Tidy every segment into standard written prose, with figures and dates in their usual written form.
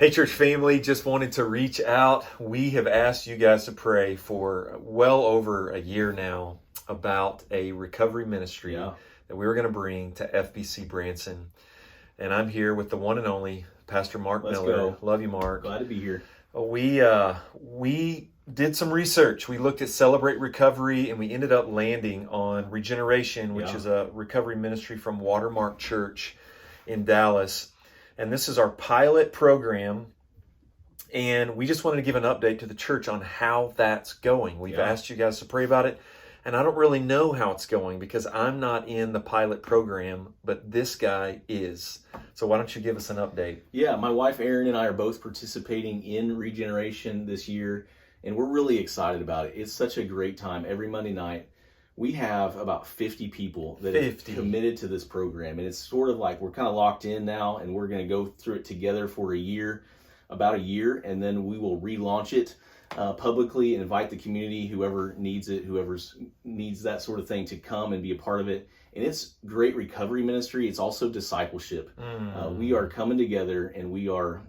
Hey, church family, just wanted to reach out. We have asked you guys to pray for well over a year now about a recovery ministry that we were going to bring to FBC Branson. And I'm here with the one and only Pastor Mark Miller. Go. Love you, Mark. Glad to be here. We did some research. We looked at Celebrate Recovery, and we ended up landing on Regeneration, which is a recovery ministry from Watermark Church in Dallas. And this is our pilot program, and we just wanted to give an update to the church on how that's going. We've asked you guys to pray about it, and I don't really know how it's going because I'm not in the pilot program, but this guy is. So why don't you give us an update? Yeah, my wife Erin and I are both participating in Regeneration this year, and we're really excited about it. It's such a great time. Every Monday night, we have about 50 people that have committed to this program. And it's sort of like we're kind of locked in now, and we're going to go through it together for about a year, and then we will relaunch it publicly and invite the community, whoever needs it, whoever needs that sort of thing, to come and be a part of it. And it's great recovery ministry. It's also discipleship. We are coming together, and we are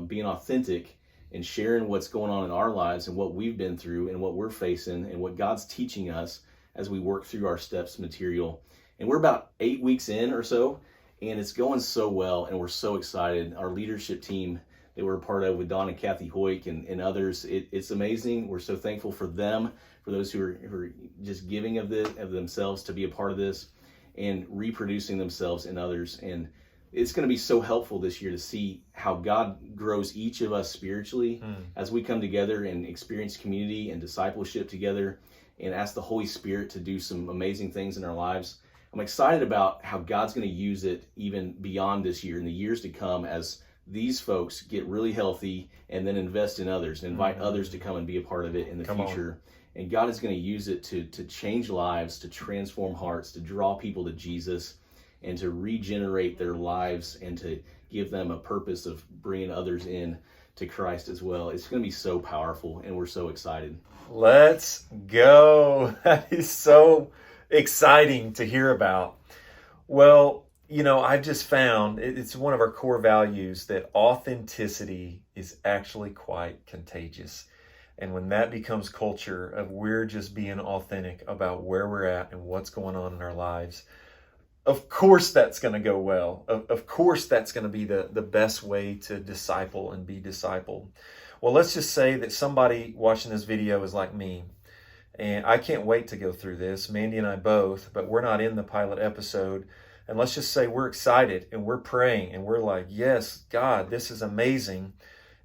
being authentic and sharing what's going on in our lives and what we've been through and what we're facing and what God's teaching us as we work through our steps material. And we're about 8 weeks in or so, and it's going so well, and we're so excited. Our leadership team that we're a part of with Don and Kathy Hoyk and others, it's amazing. We're so thankful for them, for those who are just giving of themselves to be a part of this and reproducing themselves in others. And it's going to be so helpful this year to see how God grows each of us spiritually as we come together and experience community and discipleship together and ask the Holy Spirit to do some amazing things in our lives. I'm excited about how God's going to use it even beyond this year, in the years to come, as these folks get really healthy and then invest in others and invite others to come and be a part of it in the future. And God is going to use it to change lives, to transform hearts, to draw people to Jesus, and to regenerate their lives, and to give them a purpose of bringing others in to Christ as well. It's going to be so powerful, and we're so excited. Let's go. That is so exciting to hear about. Well, you know, I've just found it's one of our core values that authenticity is actually quite contagious. And when that becomes culture of we're just being authentic about where we're at and what's going on in our lives, of course that's going to go well. Of course that's going to be the best way to disciple and be discipled. Well, let's just say that somebody watching this video is like me, and I can't wait to go through this. Mandy and I both, but we're not in the pilot episode. And let's just say we're excited and we're praying and we're like, yes, God, this is amazing.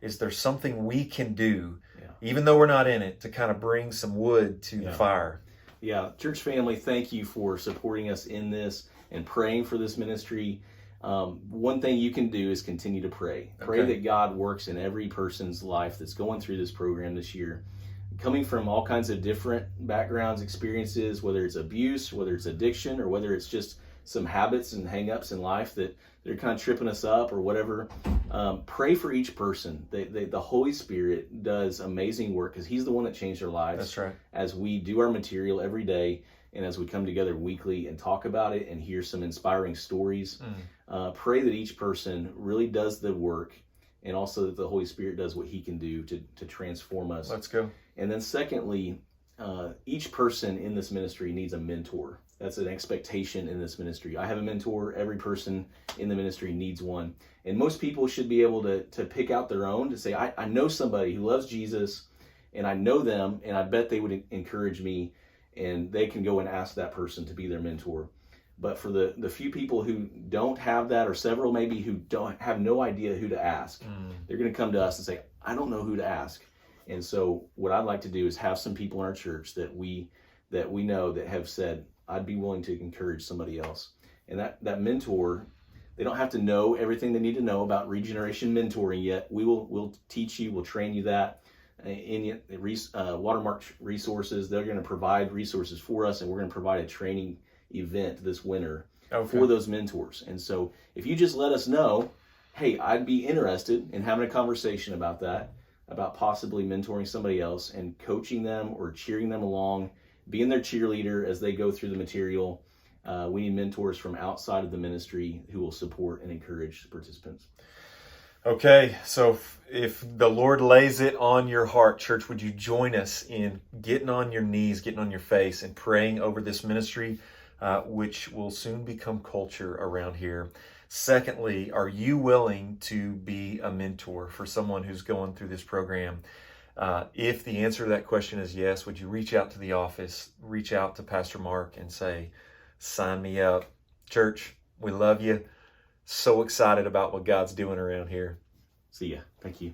Is there something we can do, even though we're not in it, to kind of bring some wood to the fire? Yeah, church family, thank you for supporting us in this and praying for this ministry. One thing you can do is continue to pray. Pray that God works in every person's life that's going through this program this year, coming from all kinds of different backgrounds, experiences, whether it's abuse, whether it's addiction, or whether it's just some habits and hang-ups in life that they're kind of tripping us up or whatever. Pray for each person. The Holy Spirit does amazing work because He's the one that changed our lives. That's right. As we do our material every day, and as we come together weekly and talk about it and hear some inspiring stories, pray that each person really does the work, and also that the Holy Spirit does what He can do to transform us. Let's go. And then secondly, each person in this ministry needs a mentor. That's an expectation in this ministry. I have a mentor. Every person in the ministry needs one. And most people should be able to pick out their own, to say, I know somebody who loves Jesus, and I know them, and I bet they would encourage me, and they can go and ask that person to be their mentor. But for the few people who don't have that, or several maybe who don't have no idea who to ask, they're going to come to us and say, I don't know who to ask. And so what I'd like to do is have some people in our church that we know that have said, I'd be willing to encourage somebody else. And that mentor, they don't have to know everything they need to know about regeneration mentoring yet. We'll teach you, we'll train you that. In Watermark Resources, they're going to provide resources for us, and we're going to provide a training event this winter for those mentors. And so if you just let us know, hey, I'd be interested in having a conversation about that, about possibly mentoring somebody else and coaching them or cheering them along, being their cheerleader as they go through the material. We need mentors from outside of the ministry who will support and encourage participants. Okay, so if the Lord lays it on your heart, church, would you join us in getting on your knees, getting on your face, and praying over this ministry, which will soon become culture around here? Secondly, are you willing to be a mentor for someone who's going through this program? If the answer to that question is yes, would you reach out to the office, reach out to Pastor Mark and say, sign me up? Church, we love you. So excited about what God's doing around here. See ya. Thank you.